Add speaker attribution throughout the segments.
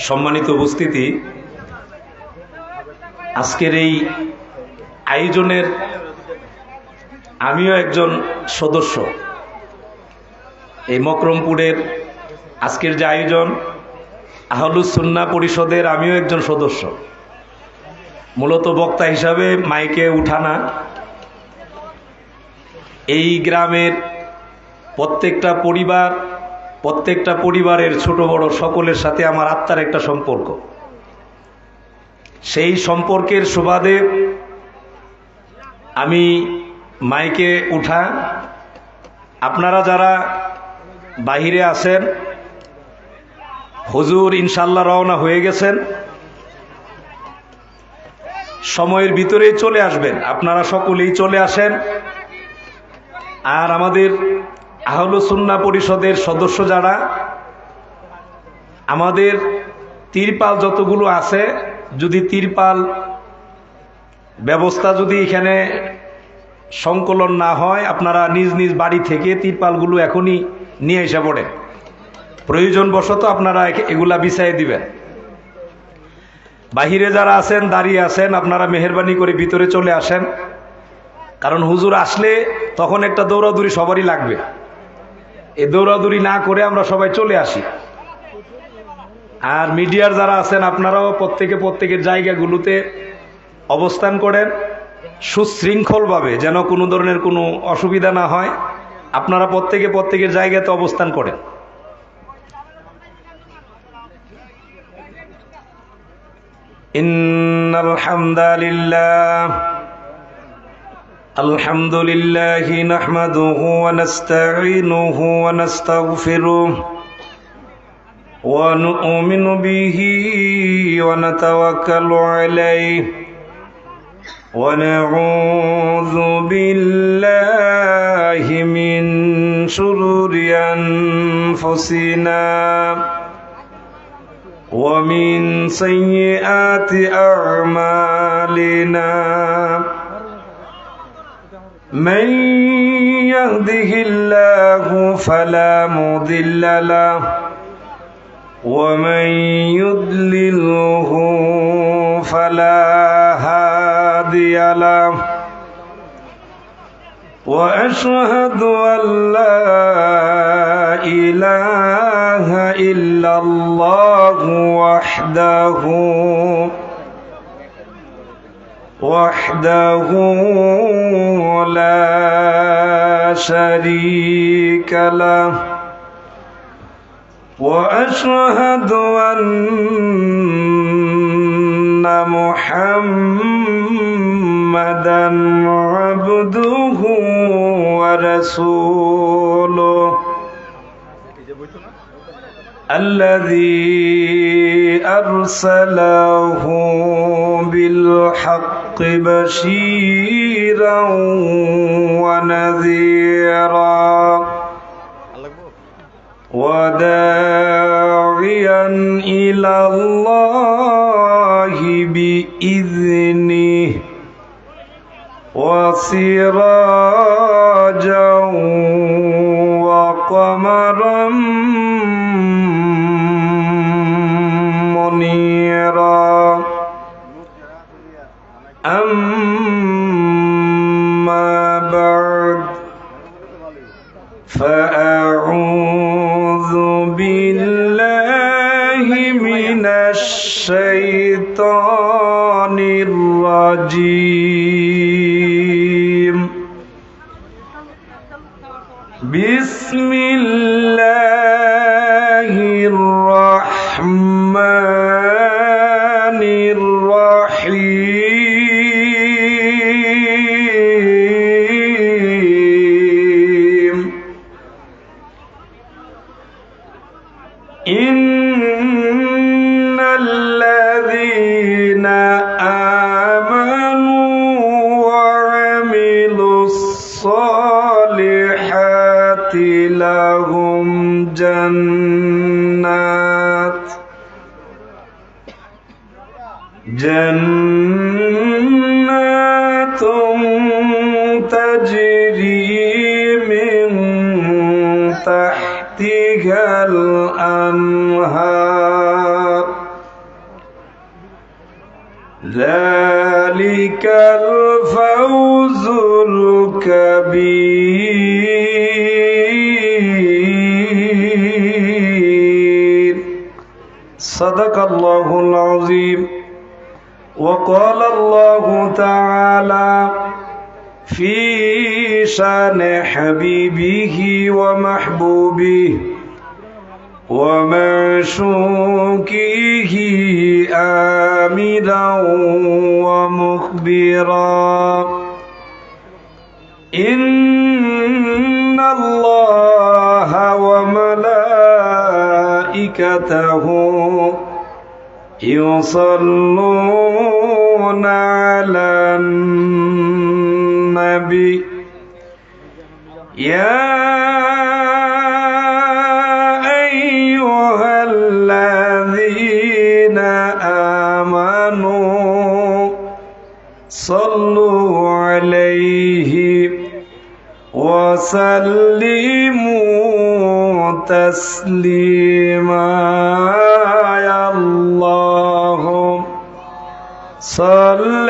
Speaker 1: সম্মানিত উপস্থিতি, আজকের এই আয়োজনের আমিও একজন সদস্য। এই মকরমপুরের আজকের যে আয়োজন আহলুস সুন্নাহ পরিষদের আমিও একজন সদস্য। মূলত বক্তা হিসাবে মাইকে উঠানা। এই গ্রামের প্রত্যেকটা পরিবারের ছোট বড় সকলের সাথে আমার আত্মার একটা সম্পর্ক। সেই সম্পর্কের সুবাদে আমি মাইকে উঠা। আপনারা যারা বাহিরে আছেন, হুজুর ইনশাল্লাহ রওনা হয়ে গেছেন, সময়ের ভিতরেই চলে আসবেন। আপনারা সকলেই চলে আসেন। আর আমাদের আহলুস সুন্নাহ পরিষদের সদস্য যারা, আমাদের তিরপাল যতগুলো আছে, যদি তিরপাল ব্যবস্থা যদি এখানে সংকলন না হয়, আপনারা নিজ নিজ বাড়ি থেকে তিরপালগুলো এখনই নিয়ে এসে পড়েন। প্রয়োজন বশত আপনারা এগুলা বিছাই দিবেন। বাহিরে যারা আছেন, দাঁড়িয়ে আছেন, আপনারা মেহেরবানি করে ভিতরে চলে আসেন। কারণ হুজুর আসলে তখন একটা দৌড়াদৌড়ি সবারই লাগবে। এই দৌড়াদৌড়ি না করে আমরা সবাই চলে আসি। আর মিডিয়ার যারা আছেন, আপনারাও প্রত্যেকের জায়গাগুলোতে অবস্থান করেন সুশৃঙ্খলভাবে, যেন কোনো ধরনের কোনো অসুবিধা না হয়। আপনারা প্রত্যেকের জায়গাতে অবস্থান করেন। ইন্নাল হামদালিল্লাহ আলহামদুলিল্লাহি নাহমাদুহু ওয়া নাস্তাঈনুহু ওয়া নাস্তাগফিরুহু ওয়া নু'মিনু বিহি ওয়া নাতাওয়াক্কালু আলাইহি ওয়া নাউযু বিল্লাহি মিন শুরুরি আনফুসিনা ওয়া মিন সাইয়্যাতি আ'মালিনা। من يهده الله فلا مضل له ومن يضلله فلا هادي له وأشهد أن لا إله إلا الله وحده لا شريك له وأشهد أن محمدا عبده ورسوله الذي أرسله بالحق بشيرا ونذيرا وداعيا إلى الله بإذنه وسراجا وقمرا منيرا. أما بعد فأعوذ بالله من الشيطان الرجيم. بسم الله الرحمن الرحيم. إن الذين آمنوا وعملوا الصالحات لهم جنات تجري من تحتها الأنهار ذلك الفوز الكبير صدق الله العظيم وقال الله تعالى في شان حبيبه ومحبوبه ومعشوقه آمرا ومخبرا إن الله وملائكته يصلون على النبي يا أيها الذين آمنوا صلوا عليه وسلموا تسليما يا الله صل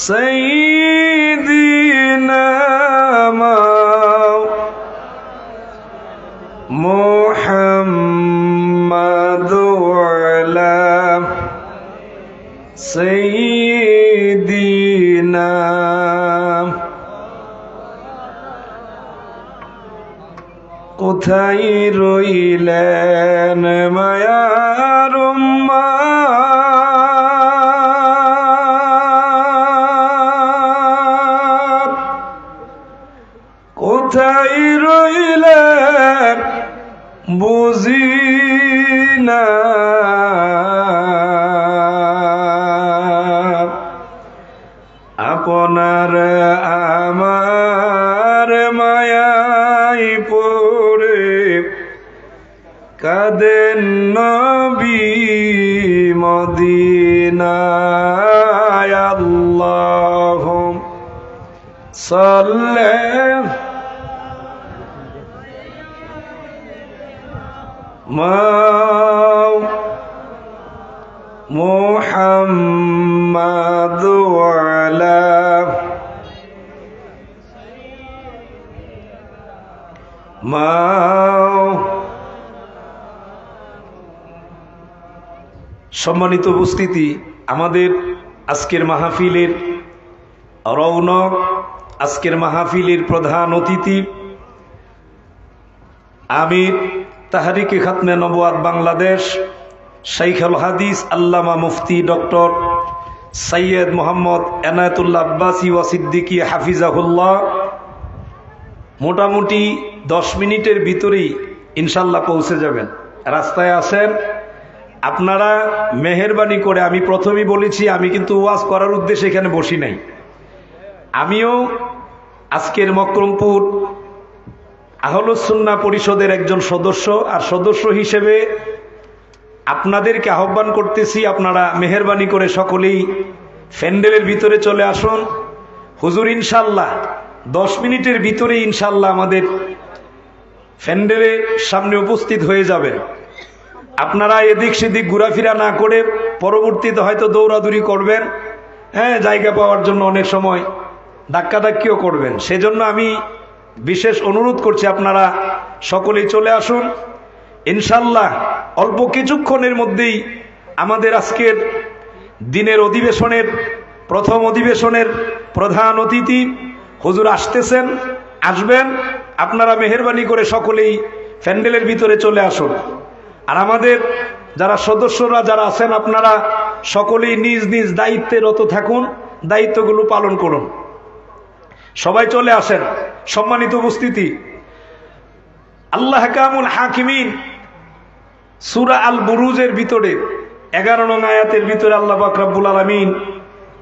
Speaker 1: سيدنا محمد وعلى سيدنا কোথায় রইলেন মায়ার উম্মত কোথায় রইলেন বুঝি না আপনার আমার মায়াই পড়ে কাঁদেন নবী মদিনায় আল্লাহুম্মা সাল্লি মুহাম্মাদ ওয়ালা সম্মানিত উপস্থিতি, আমাদের আজকের মাহফিলের রৌনক, আজকের মাহফিলের প্রধান অতিথি আমির তাহরিকে খাতমে নবুয়াত বাংলাদেশ শাইখুল হাদিস আল্লামা মুফতি ডক্টর সৈয়দ মোহাম্মদ এনায়েতুল্লাহ আব্বাসী ওয়া সিদ্দিকী হাফিজাহুল্লাহ মোটামুটি 10 মিনিটের ভিতরেই ইনশাল্লাহ পৌঁছে যাবেন। রাস্তায় আসেন আপনারা, মেহেরবানি করে। আমি প্রথমেই বলেছি আমি কিন্তু ওয়াজ করার উদ্দেশ্যে এখানে বসি নাই। আমিও আজকের মকরমপুর আহলুস সুন্নাহ পরিষদের একজন সদস্য, আর সদস্য হিসেবে আপনাদেরকে আহ্বান করতেছি, আপনারা মেহেরবানি করে সকলেই প্যান্ডেলের ভিতরে চলে আসুন। হুজুর ইনশাল্লাহ 10 মিনিটের ভিতরে ইনশাল্লাহ আমাদের প্যান্ডেলের সামনে উপস্থিত হয়ে যাবেন। আপনারা এদিক সেদিক ঘোরাফেরা না করে পরবর্তীতে হয়তো দৌড়াদৌড়ি করবেন, হ্যাঁ, জায়গা পাওয়ার জন্য অনেক সময় ধাক্কাধাক্কিও করবেন। সেজন্য আমি বিশেষ অনুরোধ করছি আপনারা সকলেই চলে আসুন। ইনশাল্লাহ অল্প কিছুক্ষণের মধ্যেই আমাদের আজকের দিনের অধিবেশনের প্রথম অধিবেশনের প্রধান অতিথি হুজুর আসতেছেন, আসবেন। আপনারা মেহেরবানি করে সকলেই প্যান্ডেলের ভিতরে চলে আসুন। আর আমাদের যারা সদস্যরা যারা আছেন আপনারা সকলেই নিজ নিজ দায়িত্বে রত থাকুন, দায়িত্বগুলো পালন করুন। সবাই চলে আসেন। সম্মানিত উপস্থিতি, আল্লাহ কামুল হাকিমিন সূরা আল বুরুজের ভিতরে 11 নং আয়াতের ভিতরে আল্লাহ পাক রব্বুল আলামিন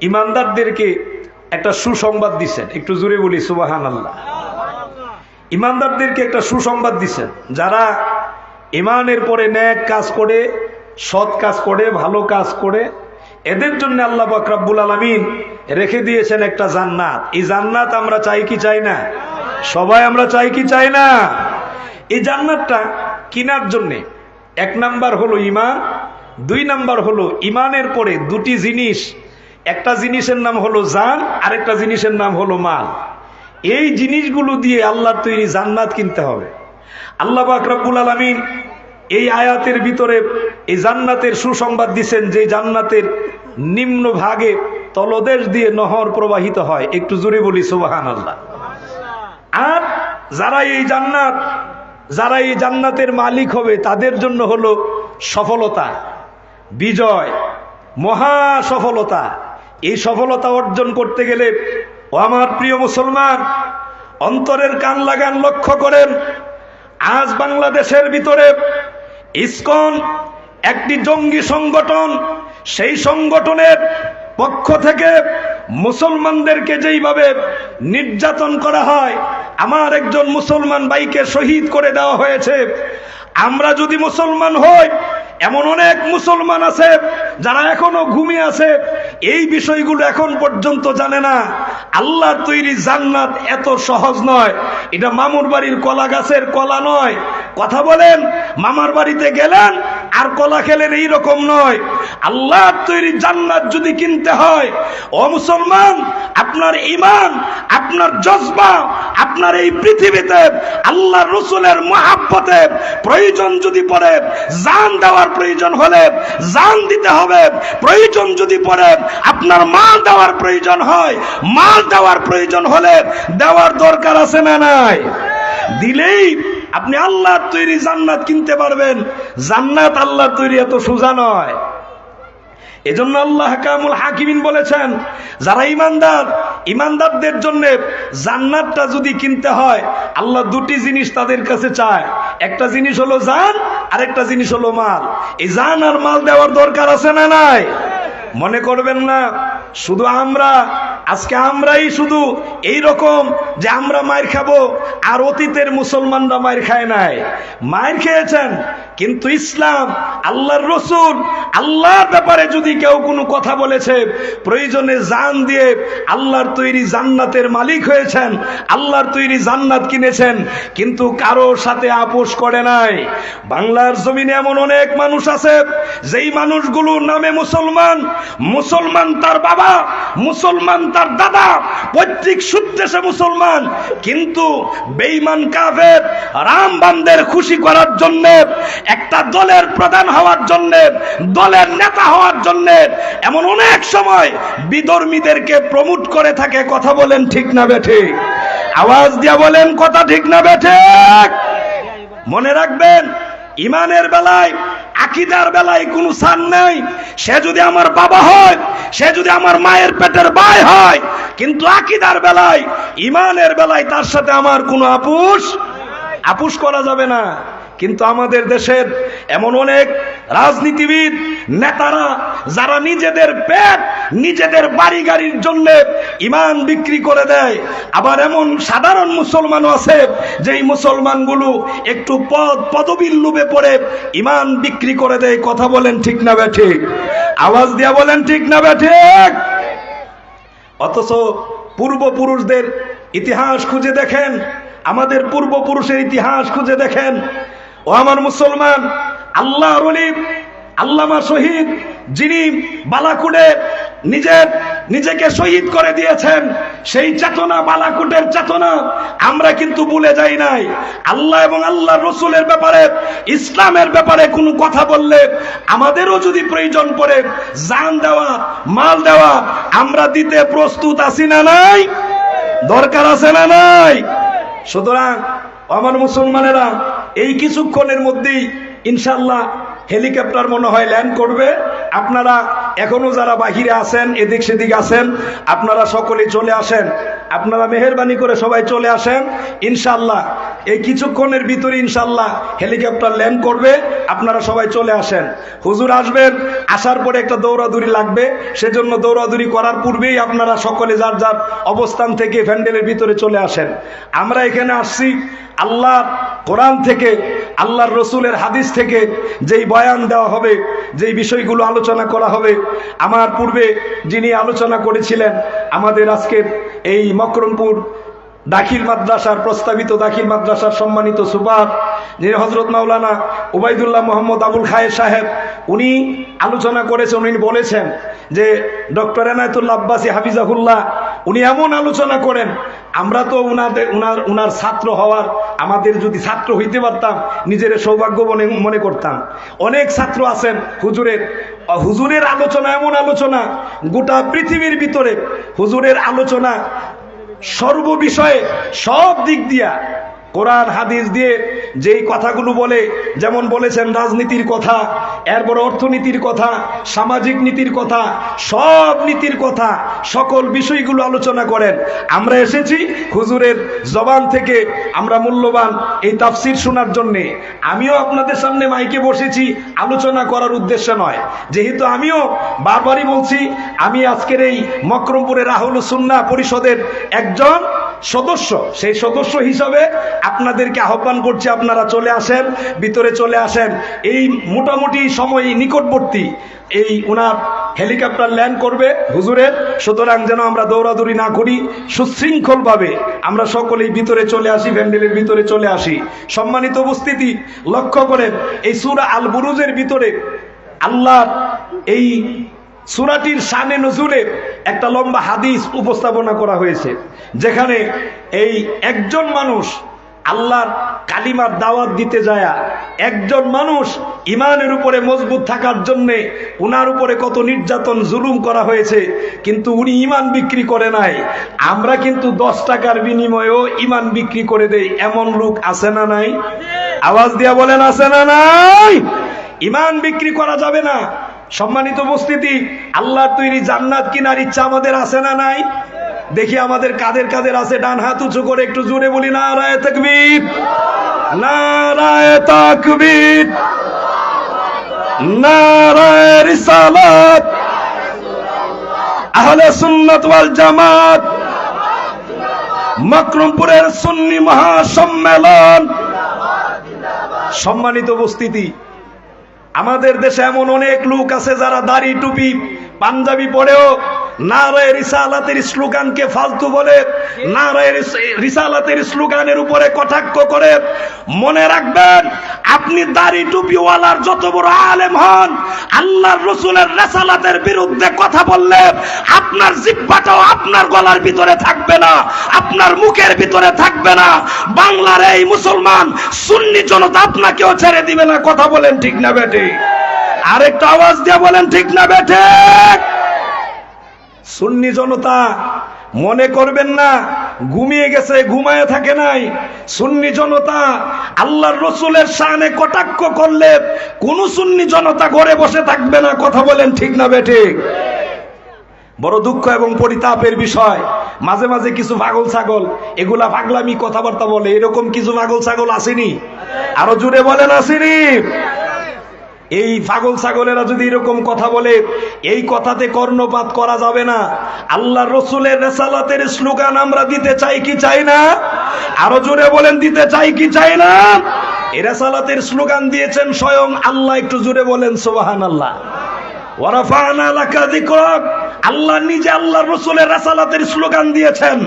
Speaker 1: ইমানদারদেরকে একটা সুসংবাদ দিচ্ছেন। একটু জোরে বলি সুবহানাল্লাহ। ইমানদারদেরকে একটা সুসংবাদ দিচ্ছেন, যারা ইমানের পরে নেক কাজ করে, সৎ কাজ করে, ভালো কাজ করে, এদের জন্য আল্লাহ পাক রব্বুল আলামিন রেখে দিয়েছেন একটা জান্নাত। এই জান্নাত আমরা চাই কি চাই না? সবাই আমরা চাই কি চাই না? এই জান্নাতটা কিনার জন্য 1 নাম্বার হলো ঈমান, দুই নাম্বার হলো ইমানের পরে দুটি জিনিস, একটা জিনিসের নাম হলো জান, আরেকটা জিনিসের নাম হলো মাল। এই জিনিসগুলো দিয়ে আল্লাহর তৈরি জান্নাত কিনতে হবে। আল্লাহ পাক রব্বুল আলামিন এই আয়াতের ভিতরে এই জান্নাতের সুসংবাদ দিচ্ছেন যে জান্নাতের নিম্ন ভাগে তলদেশ দিয়ে নহর প্রবাহিত হয়। একটু জোরে বলি সুবহানাল্লাহ। আর যারা এই জান্নাতের মালিক হবে তাদের জন্য হলো সফলতা, বিজয়, মহা সফলতা। এই সফলতা অর্জন করতে গেলে ও আমার প্রিয় মুসলমান, অন্তরের কান লাগান, লক্ষ্য করেন। আজ বাংলাদেশের ভিতরে ইসকন একটি জঙ্গি সংগঠন। সেই সংগঠনের পক্ষ থেকে মুসলমানদেরকে যেইভাবে নির্যাতন করা হয়, আমার একজন মুসলমান ভাইকে শহীদ করে দেওয়া হয়েছে। আমরা যদি মুসলমান হই, এমন অনেক মুসলমান আছে যারা এখনো ঘুমিয়ে আছে, এই বিষয়গুলো এখন পর্যন্ত জানে না। আল্লাহর তৈরি জান্নাত এত সহজ নয়। এটা মামুর বাড়ির কলা গাছের কলা নয়। কথা বলেন, মামার বাড়িতে গেলেন আর কলা খেলেন, এইরকম নয়। আল্লাহর তৈরি জান্নাত যদি কিনতে হয়, ও মুসলমান, আপনার ঈমান, আপনার জজবা, আপনার এই পৃথিবীতে আল্লাহর রাসূলের মহব্বতে প্রয়োজন যদি পড়ে জান দেওয়ার প্রয়োজন হলে জান দিতে হবে। প্রয়োজন যদি পড়ে আপনার মাল দেওয়ার প্রয়োজন হয়, মাল দেওয়ার প্রয়োজন হলে দেওয়ার দরকার আছে না নাই? দিলেই আপনি আল্লাহর তৈরি জান্নাত কিনতে পারবেন। জান্নাত আল্লাহর তৈরি এত সোজা নয়। এজন্য আল্লাহ কামুল হাকিমিন বলেছেন, যারা ইমানদারদের জন্য জান্নাতটা যদি কিনতে হয়, আল্লাহ দুটি জিনিস তাদের কাছে চায়। একটা জিনিস হলো জান, আর একটা জিনিস হলো মাল। এই জান আর মাল দেওয়ার দরকার আছে না নাই? মনে করবেন না শুধু আমরাই শুধু এই রকম যে আমরা মায়ের খাবো, আর অতীতের মুসলমানরা মায়ের খায় নাই। মায়ের খেয়েছেন, কিন্তু ইসলাম, আল্লাহর রসুল, আল্লাহর ব্যাপারে যদি কেউ কোনো কথা বলেছে, প্রয়োজনে জান দিয়ে আল্লাহর তৈরি জান্নাতের মালিক হয়েছেন, আল্লাহর তৈরি জান্নাত কিনেছেন, কিন্তু কারোর সাথে আপোষ করে নাই। বাংলার জমিনে এমন অনেক মানুষ আছে যেই মানুষগুলোর নামে মুসলমান তার বাবা, মুসলমান তার দাদা, পৈতৃক সূত্রে সে মুসলমান, কিন্তু বেঈমান কাফের রামবানদের খুশি করার জন্য, একটা দলের প্রধান হওয়ার জন্য, দলের নেতা হওয়ার জন্য এমন অনেক সময় বিধর্মীদেরকে প্রমোট করে থাকে। কথা বলেন ঠিক না বেঠিক? আওয়াজ দিয়া বলেন কথা ঠিক না বেঠিক? মনে রাখবেন, ইমানের বেলায়, আকীদার বেলায় কোনো ছাড় নাই। সে যদি আমার বাবা হয়, সে যদি আমার মায়ের পেটের ভাই হয়, কিন্তু আকীদার বেলায়, ইমানের বেলায় তার সাথে আমার কোনো আপোষ করা যাবে না। কিন্তু আমাদের দেশের এমন অনেক রাজনীতিবিদ, নেতারা, যারা নিজেদের পেট, নিজেদের বাড়ি গাড়ির জন্য ইমান বিক্রি করে দেয়। আবার এমন সাধারণ মুসলমানও আছে যেই মুসলমানগুলো একটু পদবীর লোভে পড়ে ইমান বিক্রি করে দেয়। কথা বলেন ঠিক না বেঠিক? আওয়াজ দিয়া বলেন ঠিক না বেঠিক? অথচ পূর্বপুরুষদের ইতিহাস খুঁজে দেখেন, আমাদের পূর্বপুরুষের ইতিহাস খুঁজে দেখেন। ও আমার মুসলমান, আল্লাহর ওলি আল্লামা শহীদ, যিনি বালাকুটে নিজেকে শহীদ করে দিয়েছেন, সেই চেতনা, বালাকুটের চেতনা আমরা কিন্তু ভুলে যাই নাই। আল্লাহ এবং আল্লাহর রাসূলের ব্যাপারে, ইসলামের ব্যাপারে কোনো কথা বললে আমাদেরও যদি প্রয়োজন পড়ে জান দেওয়া, মাল দেওয়া, আমরা দিতে প্রস্তুত আছি না নাই? দরকার আছে না নাই? সুতরাং আমার মুসলমানেরা, এই কিছুক্ষণের মধ্যেই ইনশাআল্লাহ হেলিকপ্টার মনে হয় ল্যান্ড করবে। আপনারা এখনো যারা বাহিরে আছেন, এদিক সেদিক আছেন, আপনারা সকলেই চলে আসেন। আপনারা মেহেরবানি করে সবাই চলে আসেন। ইনশাআল্লাহ এই কিছুক্ষণের ভিতরে ইনশাআল্লাহ হেলিকপ্টার ল্যান্ড করবে। আপনারা সবাই চলে আসেন। হুজুর আসবেন, আসার পরে একটা দৌড়াদৌড়ি লাগবে, সেজন্য দৌড়াদৌড়ি করার পূর্বেই আপনারা সকলে যার যার অবস্থান থেকে প্যান্ডেলের ভিতরে চলে আসেন। আমরা এখানে আসছি আল্লাহর কোরআন থেকে, আল্লাহর রসুলের হাদিস থেকে যেই বয়ান দেওয়া হবে, যেই বিষয়গুলো আলোচনা করা হবে, আমার পূর্বে যিনি আলোচনা করেছিলেন, আমাদের আজকের এই মকরমপুর দাখিল মাদ্রাসার প্রস্তাবিত দাখিল মাদ্রাসার সম্মানিত সুপার যিনি হযরত মাওলানা উবাইদুল্লাহ মোহাম্মদ আবুল খায়ের সাহেব, উনি আলোচনা করেছেন। উনি বলেছেন যে ডক্টর এনায়েতুল্লাহ আব্বাসী হাফিজাহুল্লাহ উনি এমন আলোচনা করেন, আমরা তো উনার ছাত্র হওয়ার, আমাদের যদি ছাত্র হইতে পারতাম নিজের সৌভাগ্য মনে করতাম। অনেক ছাত্র আছেন হুজুরের আলোচনা, এমন আলোচনা গোটা পৃথিবীর ভিতরে হুজুরের আলোচনা সর্ববিষয়ে সব দিক দিয়া কোরআন হাদিস দিয়ে যেই কথাগুলো বলে, যেমন বলেছেন রাজনীতির কথা, এরপর অর্থনীতির কথা, সামাজিক নীতির কথা, সব নীতির কথা, সকল বিষয়গুলো আলোচনা করেন। আমরা এসেছি হুজুরের জবান থেকে আমরা মূল্যবান এই তাফসির শোনার জন্যে। আমিও আপনাদের সামনে মাইকে বসেছি আলোচনা করার উদ্দেশ্য নয়, যেহেতু আমিও বারবারই বলছি আমি আজকের এই মকরমপুরের আহলুস সুন্নাহ পরিষদের একজন সদস্য। সেই সদস্য হিসাবে আপনাদেরকে আহ্বান করছি, আপনারা চলে আসেন, ভিতরে চলে আসেন। এই মোটামুটি সময় নিকটবর্তী এই ওনার হেলিকপ্টার ল্যান্ড করবে হুজুরের, সুতরাং যেন আমরা দৌড়াদৌড়ি না করি, সুশৃঙ্খলভাবে আমরা সকলেই ভিতরে চলে আসি, প্যান্ডেলের ভিতরে চলে আসি। সম্মানিত উপস্থিতি, লক্ষ্য করেন এই সূরা আল বুরুজের ভিতরে আল্লাহ এই সূরাটির শানে নজুলে একটা লম্বা হাদিস উপস্থাপনা করা হয়েছে, যেখানে এই একজন মানুষ আল্লাহর কালিমার দাওয়াত দিতে যায়, একজন মানুষ ইমানের উপরে মজবুত থাকার জন্য উনার উপরে কত নির্যাতন জুলুম করা হয়েছে, কিন্তু উনি ইমান বিক্রি করে নাই। আমরা কিন্তু 10 টাকার বিনিময়েও ইমান বিক্রি করে দেই, এমন লোক আছে না নাই? আওয়াজ দিয়া বলেন আছে না নাই? ইমান বিক্রি করা যাবে না। সম্মানিত উপস্থিতি, আল্লাহর তৈরি জান্নাত কিনার ইচ্ছা আমাদের আছে না নাই? দেখি আমাদের কাদের কাদের আছে, ডান হাত উঁচু করে একটু জোরে বলি নারায়ে তাকবীর, নারায়ে তাকবীর, নারায়ে রিসালাত, আহলে সুন্নাত ওয়াল জামাত, মকরমপুরের সুন্নি মহাসম্মেলন। সম্মানিত উপস্থিতি, আমাদের দেশে এমন অনেক লোক আছে যারা দাড়ি টুপি পাঞ্জাবি পরেও নারায়ে রিসালাতের স্লোগানকে ফালতু বলে, নারায়ে রিসালাতের স্লোগানের উপরে কটাক্ষ করে। মনে রাখবেন, আপনি দাড়ি টুপিওয়ালার যত বড় আলেম হন, আল্লাহর রাসূলের রিসালাতের বিরুদ্ধে কথা বললে আপনার জিহ্বাটাও আপনার গলার ভিতরে থাকবে না, আপনার মুখের ভিতরে থাকবে না। বাংলার এই মুসলমান সুন্নি জনতা আপনাকেও ছেড়ে দিবে না। কথা বলেন ঠিক না বেঠে? আরেকটা আওয়াজ দিয়ে বলেন ঠিক না বেঠে? সুন্নি জনতা মনে করবেন না ঘুমিয়ে গেছে, ঘুমায় থাকে নাই। সুন্নি জনতা আল্লাহর রাসূলের শানে কটাক্ষ করলে কোন সুন্নি জনতা ঘরে বসে থাকবে না। কথা বলেন ঠিক না বেঠে? বড় দুঃখ এবং পরিতাপের বিষয়, মাঝে মাঝে কিছু পাগল ছাগল এগুলা পাগলামি কথাবার্তা বলে, এরকম কিছু পাগল ছাগল আসেনি? আরো জুড়ে বলেন আসেনি? এই পাগল ছাগলেরা যদি এরকম কথা বলে, এই কথাতে কর্ণপাত করা যাবে না। আল্লাহর রাসূলের রিসালাতের স্লোগান আমরা দিতে চাই কি চাই না? আরো জোরে বলেন, দিতে চাই কি চাই না? এই রিসালাতের স্লোগান দিয়েছেন স্বয়ং আল্লাহ। একটু জোরে বলেন সুবহানাল্লাহ। ওয়া রাফা'না লাকা যিকরাক, আল্লাহ নিজে আল্লাহর রাসূলের রিসালাতের স্লোগান দিয়েছেন।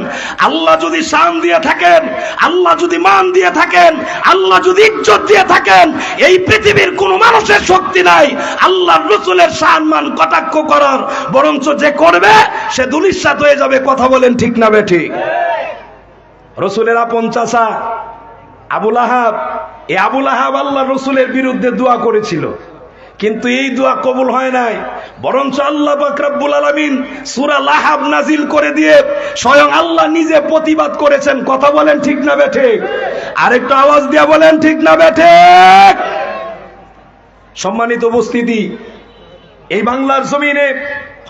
Speaker 1: আল্লাহ যদি শান দিয়ে থাকেন, আল্লাহ যদি মান দিয়ে থাকেন, আল্লাহ যদি ইজ্জত দিয়ে থাকেন, এই পৃথিবীর কোনো মানুষের শক্তি নাই আল্লাহর রাসূলের শান মান কটাক্ষ করার। বরঞ্চ যে করবে সে ধূলিসাৎ হয়ে যাবে। কথা বলেন ঠিক না বেঠিক? রাসূলের আপন চাচা আবু লাহাব, এই আবু লাহাব আল্লাহর রাসূলের বিরুদ্ধে দোয়া করেছিল, কিন্তু এই দোয়া কবুল হয় নাই। বরঞ্চ আল্লাহ পাক রব্বুল আলামিন সূরা লাহাব নাজিল করে দিয়ে স্বয়ং আল্লাহ নিজে প্রতিবাদ করেছেন। কথা বলেন ঠিক না বেঠিক? আরেকটা আওয়াজ দিয়ে বলেন ঠিক না বেঠিক? সম্মানিত উপস্থিতি, এই বাংলার জমিনে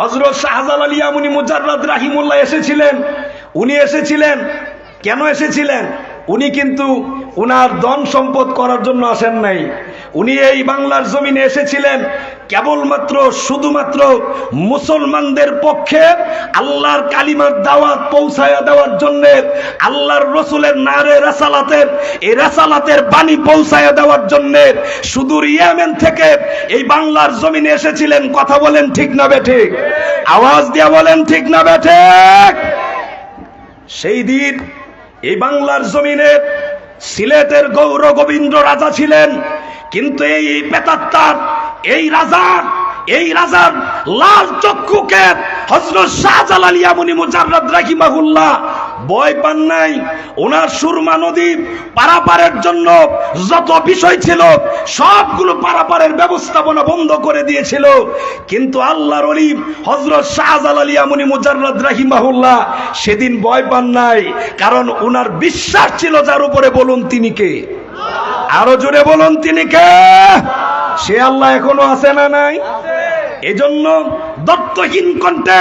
Speaker 1: হযরত শাহজালাল ইয়ামানি মুজাররাদ রাহিমাহুল্লাহ এসেছিলেন। উনি এসেছিলেন কেন এসেছিলেন? উনি কিন্তু উনার ধন সম্পদ করার জন্য আসেন নাই। উনি এই বাংলার জমিনে এসেছিলেন কেবলমাত্র শুধুমাত্র মুসলমানদের পক্ষে আল্লাহর কালিমার দাওয়াত পৌঁছায়া দেওয়ার জন্য, আল্লাহর রাসূলের নারে রিসালাতের এই রিসালাতের বাণী পৌঁছায়া দেওয়ার জন্য সুদূর ইয়েমেন থেকে এই বাংলার জমিনে এসেছিলেন। কথা বলেন ঠিক না বেঠিক? আওয়াজ দিয়ে বলেন ঠিক না বেঠিক? সেই দিন এই বাংলার জমিনে সিলেটের গৌর গোবিন্দ রাজা ছিলেন, কিন্তু এই প্রেতাত্মার এই রাজার লাল চক্ষুকে হযরত শাহজালাল ইয়ামানি মুজাররদ রাহিমাহুল্লাহ ভয় পান নাই। ওনার সুরমা নদী পারাপারের জন্য যত বিষয় ছিল সবগুলো পারাপারের ব্যবস্থাপনা বন্ধ করে দিয়েছিল, কিন্তু আল্লাহর ওলি হযরত শাহজালাল ইয়ামানি মুজাররদ রাহিমাহুল্লাহ সেদিন ভয় পান নাই, কারণ ওনার বিশ্বাস ছিল যার উপরে। বলুন তিনি কে? আরো জোরে বলুন তিনি কে? সে আল্লাহ এখনো আছে না নাই? এজন্য দত্তহীন কণ্ঠে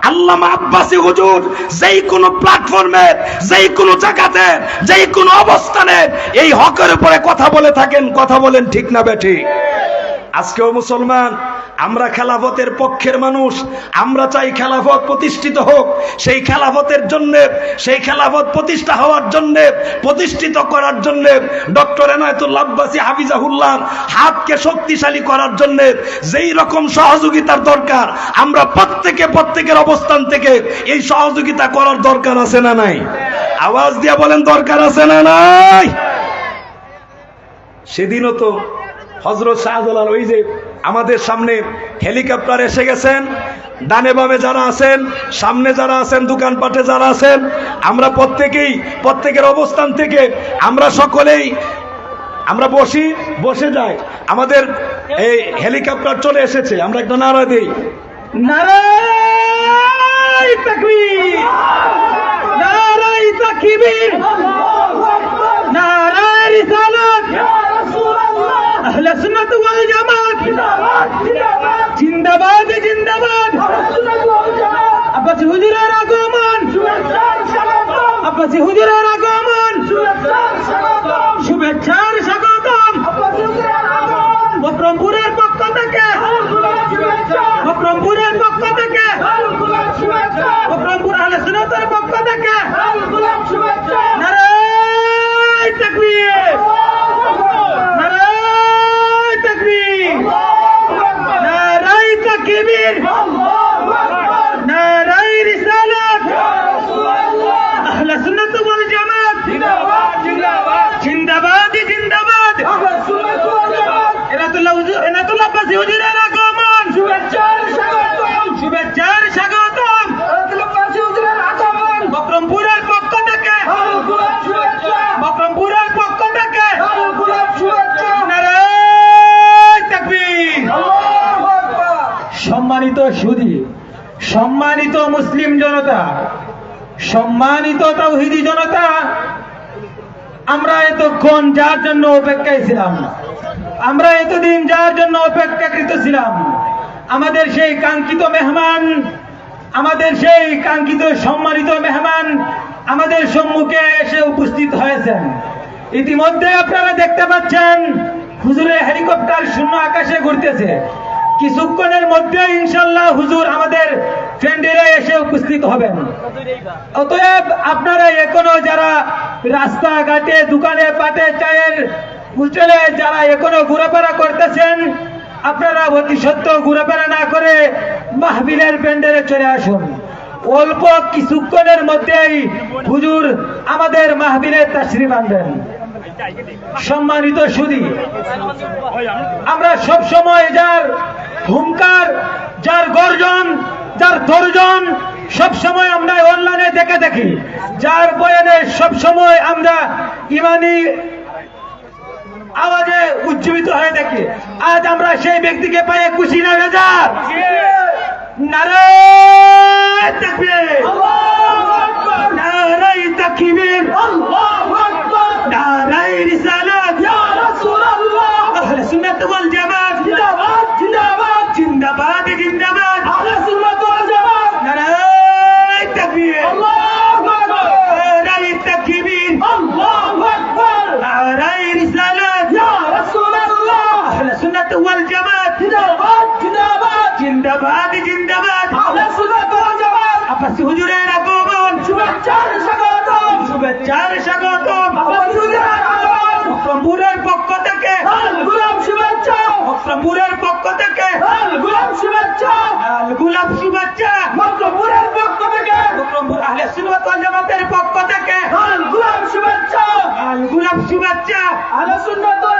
Speaker 1: আল্লামা আব্বাসী হুজুর যেই কোনো প্ল্যাটফর্মে, যেই কোনো জায়গাতে, যেই কোনো অবস্থানে এই হকের উপরে কথা বলে থাকেন। কথা বলেন ঠিক না বেঠিক? আজকেও মুসলমান, আমরা খেলাফতের পক্ষের মানুষ। আমরা চাই খেলাফত প্রতিষ্ঠিত হোক। সেই খেলাফতের জন্য, সেই খেলাফত প্রতিষ্ঠা হওয়ার জন্য, প্রতিষ্ঠিত করার জন্য ডক্টর এনায়েতুল্লাহ আব্বাসী হাফিজাহুল্লাহ হাতকে শক্তিশালী করার জন্য যেই রকম সহযোগিতার দরকার, আমরা প্রত্যেকের অবস্থান থেকে এই সহযোগিতা করার দরকার আছে না নাই? আওয়াজ দিয়ে বলেন দরকার আছে না নাই? সেদিনও তো হযরত শাহজালাল, ওই যে আমাদের সামনে হেলিকপ্টার এসে গেছেন, ডানে বামে যারা আছেন, সামনে যারা আছেন, দোকানপাটে যারা আছেন, আমরা প্রত্যেকের অবস্থান থেকে আমরা সকলেই আমরা বসে যাই। আমাদের এই হেলিকপ্টার চলে এসেছে, আমরা একটা নারা দেই, নারায়ে তাকবীর, নারায়ে তাকবীর, নারায়ে রিসালাত, আহলে সুন্নাত ওয়াল জামাত জিন্দাবাদ, জিন্দাবাদ। আব্বাসী হুজুরের আগমন, আব্বাসী হুজুরের আগমন, শুভেচ্ছার স্বাগতম। বক্রমপুরের পক্ষ থেকে, বক্রমপুরের পক্ষ থেকে, বক্রমপুর আহলে সুন্নাতের পক্ষ থেকে নারায়ে তাকবীর, নারায়ে তাকবীর, নারায়ে তাকবীর, নারায়ে রিসালাত, আহলে সুন্নাত ওয়াল জামাত জিন্দাবাদ, জিন্দাবাদ। এনায়েতুল্লাহ আব্বাসী হুজুরের আগমন, শুভেচ্ছার স্বাগতম, শুভেচ্ছার স্বাগতম। বক্রমপুরের পক্ষ থেকে, বক্রমপুরের পক্ষ থেকে নারায়ে তাকবীর। সম্মানিত সুধী, সম্মানিত মুসলিম জনতা, সম্মানিত তাওহীদি জনতা, আমরা এতক্ষণ যার জন্য অপেক্ষায় ছিলাম, আমরা এতদিন যার জন্য অপেক্ষাকৃত ছিলাম, আমাদের সেই কাঙ্ক্ষিত মেহমান, আমাদের সেই কাঙ্ক্ষিত সম্মানিত মেহমান আমাদের সম্মুখে এসে উপস্থিত হয়েছেন। ইতিমধ্যে আপনারা দেখতে পাচ্ছেন হুজুরের হেলিকপ্টার শূন্য আকাশে ঘুরতেছে। কিছুক্ষণের মধ্যে ইনশাআল্লাহ হুজুর আমাদের প্যান্ডেলে এসে উপস্থিত হবেন। অতএব আপনারা এখনো যারা রাস্তাঘাটে, দোকানে পাটে, চায়ের হোটেলে যারা এখনো ঘোরাফেরা করতেছেন, আপনারা অতি সত্য ঘোরাফেরা না করে মাহফিলের প্যান্ডেলে চলে আসুন। অল্প কিছুক্ষণের মধ্যেই হুজুর আমাদের মাহফিলে তাশরিফ আনবেন। সম্মানিত সুধী, আমরা সব সময় যার হুঙ্কার, যার গর্জন, যার তর্জন সব সময় আমরা অনলাইনে দেখে থাকি, যার বয়ানে সব সময় আমরা ইমানি আওয়াজে উজ্জীবিত হয়ে থাকি। আজ আমরা সেই ব্যক্তিকে পেয়ে খুশি না বেজার? নারায়ে তাকবীর, নারায়ে তাকবীর, নারায়ে রিসালাত, ইয়া রাসূলুল্লাহ, আহলে সুন্নাত ওয়াল জামাত জিন্দাবাদ, জিন্দাবাদ, জিন্দাবাদ, জিন্দাবাদ, আহলে সুন্নাত ওয়াল জামাত নারায়ে তাকবীর, আল্লাহু আকবার, নারায়ে তাকবীর, আল্লাহু আকবার, নারায়ে রিসালাত, ইয়া রাসূলুল্লাহ, আহলে সুন্নাত ওয়াল জামাত জিন্দাবাদ, জিন্দাবাদ, জিন্দাবাদ, জিন্দাবাদ, আহলে সুন্নাত ওয়াল জামাত। আব্বাসী হুজুরের আগমন, শুভেচ্ছার স্বাগতম, শুভেচ্ছার স্বাগতম। আব্বাসী হুজুরের আগমন, বক্রমপুরের পক্ষ থেকে গোলাপ শুভেচ্ছা, বক্রমপুরের পক্ষ থেকে গোলাপ শুভেচ্ছা, গোলাপ শুভেচ্ছা, বক্রমপুরের পক্ষ থেকে, বক্রমপুর আহলে সুন্নাত ওয়াল জামাতের পক্ষ থেকে গোলাপ
Speaker 2: আহলে সুন্নাত ওয়াল